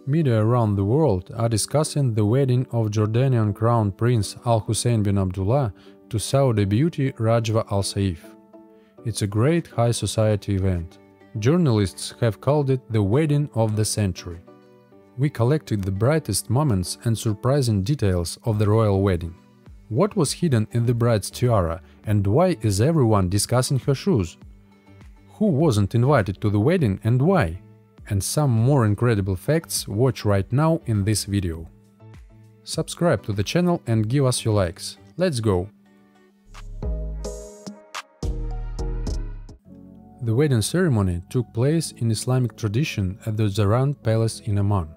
Media around the world are discussing the wedding of Jordanian Crown Prince Al Hussein bin Abdullah to Saudi beauty Rajwa Al Saif. It's a great high society event. Journalists have called it the wedding of the century. We collected the brightest moments and surprising details of the royal wedding. What was hidden in the bride's tiara, and why is everyone discussing her shoes? Who wasn't invited to the wedding and why? And some more incredible facts watch right now in this video. Subscribe to the channel and give us your likes. Let's go! The wedding ceremony took place in Islamic tradition at the Zaran Palace in Amman.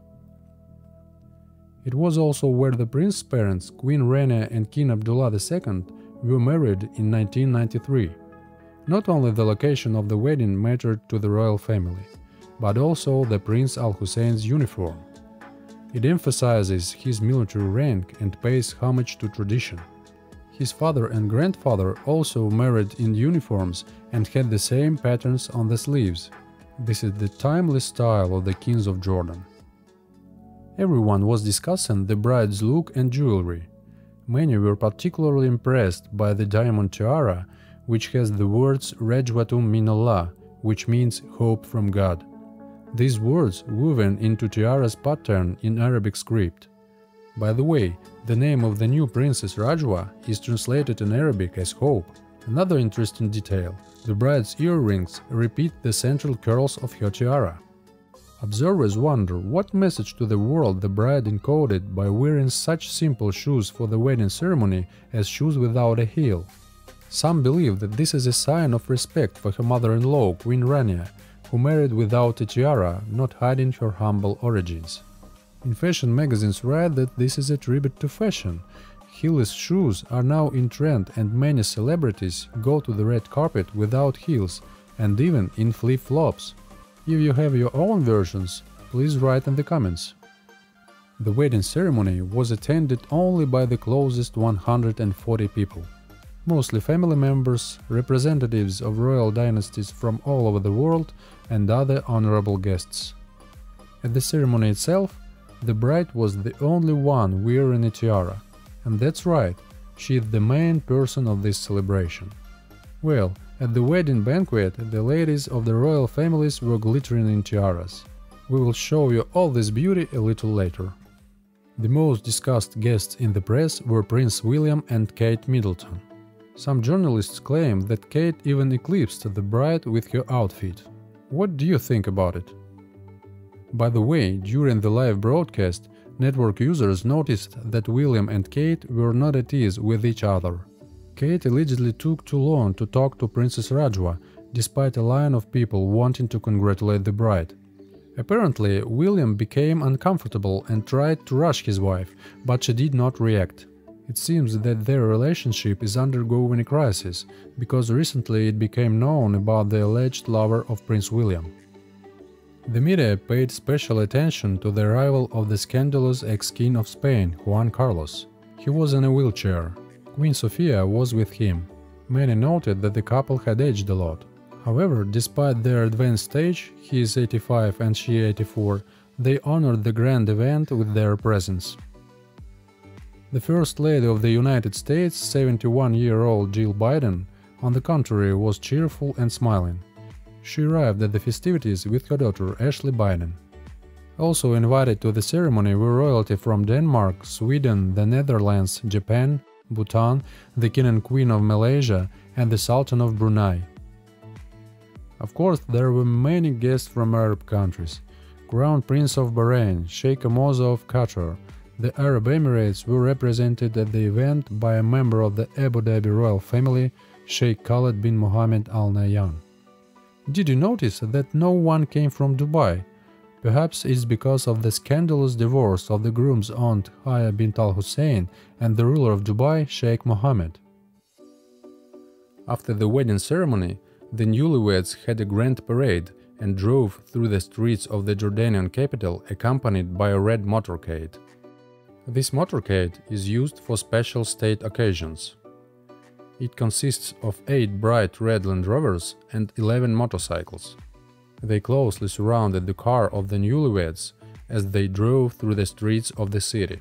It was also where the prince's parents, Queen Rania and King Abdullah II, were married in 1993. Not only the location of the wedding mattered to the royal family, but also the Prince Al Hussein's uniform. It emphasizes his military rank and pays homage to tradition. His father and grandfather also married in uniforms and had the same patterns on the sleeves. This is the timeless style of the kings of Jordan. Everyone was discussing the bride's look and jewelry. Many were particularly impressed by the diamond tiara, which has the words Rajwatun min Allah, which means hope from God. These words woven into tiara's pattern in Arabic script. By the way, the name of the new princess Rajwa is translated in Arabic as hope. Another interesting detail: the bride's earrings repeat the central curls of her tiara. Observers wonder what message to the world the bride encoded by wearing such simple shoes for the wedding ceremony as shoes without a heel. Some believe that this is a sign of respect for her mother-in-law, Queen Rania, who married without a tiara, not hiding her humble origins. In fashion magazines write that this is a tribute to fashion. Heelless shoes are now in trend and many celebrities go to the red carpet without heels and even in flip-flops. If you have your own versions, please write in the comments. The wedding ceremony was attended only by the closest 140 people. Mostly family members, representatives of royal dynasties from all over the world and other honorable guests. At the ceremony itself, the bride was the only one wearing a tiara. And that's right, she is the main person of this celebration. Well, at the wedding banquet, the ladies of the royal families were glittering in tiaras. We will show you all this beauty a little later. The most discussed guests in the press were Prince William and Kate Middleton. Some journalists claim that Kate even eclipsed the bride with her outfit. What do you think about it? By the way, during the live broadcast, network users noticed that William and Kate were not at ease with each other. Kate allegedly took too long to talk to Princess Rajwa, despite a line of people wanting to congratulate the bride. Apparently, William became uncomfortable and tried to rush his wife, but she did not react. It seems that their relationship is undergoing a crisis, because recently it became known about the alleged lover of Prince William. The media paid special attention to the arrival of the scandalous ex-king of Spain, Juan Carlos. He was in a wheelchair. Queen Sofia was with him. Many noted that the couple had aged a lot. However, despite their advanced age, he is 85 and she 84, they honored the grand event with their presence. The First Lady of the United States, 71-year-old Jill Biden, on the contrary, was cheerful and smiling. She arrived at the festivities with her daughter Ashley Biden. Also invited to the ceremony were royalty from Denmark, Sweden, the Netherlands, Japan, Bhutan, the King and Queen of Malaysia, and the Sultan of Brunei. Of course, there were many guests from Arab countries. Crown Prince of Bahrain, Sheikh Moza of Qatar. The Arab Emirates were represented at the event by a member of the Abu Dhabi royal family, Sheikh Khaled bin Mohammed Al Nahyan. Did you notice that no one came from Dubai? Perhaps it's because of the scandalous divorce of the groom's aunt Haya bint Al Hussein and the ruler of Dubai, Sheikh Mohammed. After the wedding ceremony, the newlyweds had a grand parade and drove through the streets of the Jordanian capital accompanied by a red motorcade. This motorcade is used for special state occasions. It consists of 8 bright red Land Rovers and 11 motorcycles. They closely surrounded the car of the newlyweds as they drove through the streets of the city.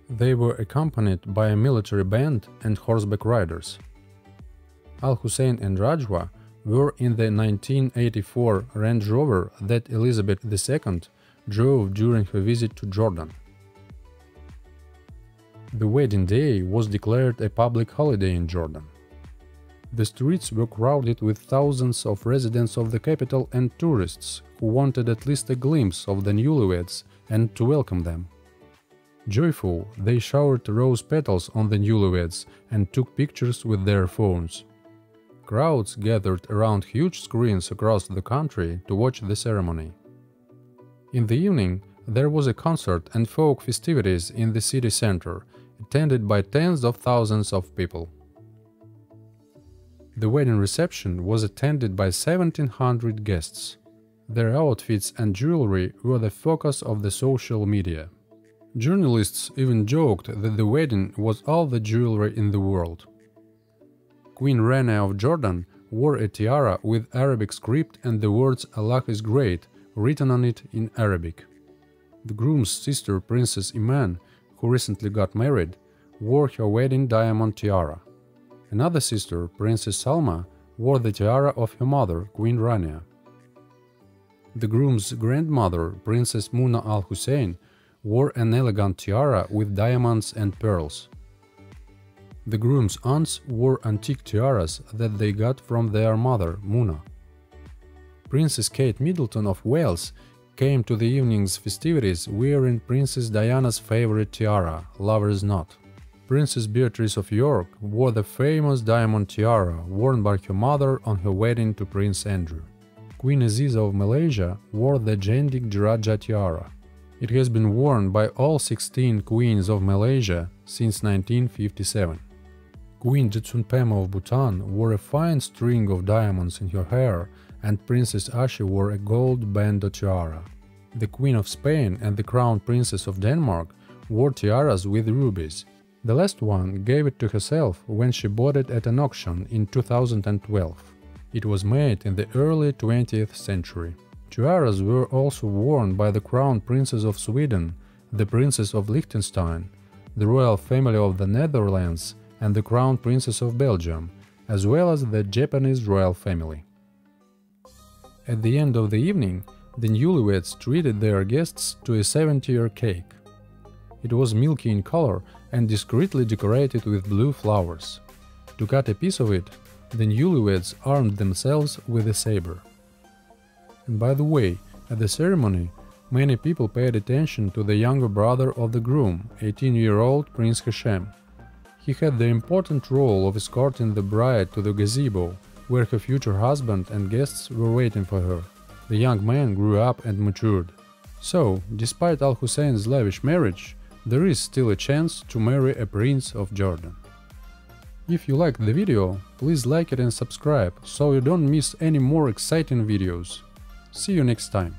They were accompanied by a military band and horseback riders. Al-Hussein and Rajwa were in the 1984 Range Rover that Elizabeth II drove during her visit to Jordan. The wedding day was declared a public holiday in Jordan. The streets were crowded with thousands of residents of the capital and tourists who wanted at least a glimpse of the newlyweds and to welcome them. Joyful, they showered rose petals on the newlyweds and took pictures with their phones. Crowds gathered around huge screens across the country to watch the ceremony. In the evening, there was a concert and folk festivities in the city center, attended by tens of thousands of people. The wedding reception was attended by 1,700 guests. Their outfits and jewelry were the focus of the social media. Journalists even joked that the wedding was all the jewelry in the world. Queen Rania of Jordan wore a tiara with Arabic script and the words "Allah is great" written on it in Arabic. The groom's sister, Princess Iman, who recently got married, wore her wedding diamond tiara. Another sister, Princess Salma, wore the tiara of her mother, Queen Rania. The groom's grandmother, Princess Muna Al-Hussein, wore an elegant tiara with diamonds and pearls. The groom's aunts wore antique tiaras that they got from their mother, Muna. Princess Kate Middleton of Wales came to the evening's festivities wearing Princess Diana's favorite tiara, Lover's Knot. Princess Beatrice of York wore the famous diamond tiara worn by her mother on her wedding to Prince Andrew. Queen Aziza of Malaysia wore the Jendik Diraja tiara. It has been worn by all 16 queens of Malaysia since 1957. Queen Jetsunpema of Bhutan wore a fine string of diamonds in her hair, and Princess Ashi wore a gold bando tiara. The Queen of Spain and the Crown Princess of Denmark wore tiaras with rubies. The last one gave it to herself when she bought it at an auction in 2012. It was made in the early 20th century. Tiaras were also worn by the Crown Princess of Sweden, the Princess of Liechtenstein, the royal family of the Netherlands, and the Crown Princess of Belgium, as well as the Japanese royal family. At the end of the evening, the newlyweds treated their guests to a 70-year cake. It was milky in color and discreetly decorated with blue flowers. To cut a piece of it, the newlyweds armed themselves with a saber. And by the way, at the ceremony, many people paid attention to the younger brother of the groom, 18-year-old Prince Hashem. He had the important role of escorting the bride to the gazebo, where her future husband and guests were waiting for her. The young man grew up and matured. So, despite Al-Hussein's lavish marriage, there is still a chance to marry a prince of Jordan. If you liked the video, please like it and subscribe, so you don't miss any more exciting videos. See you next time.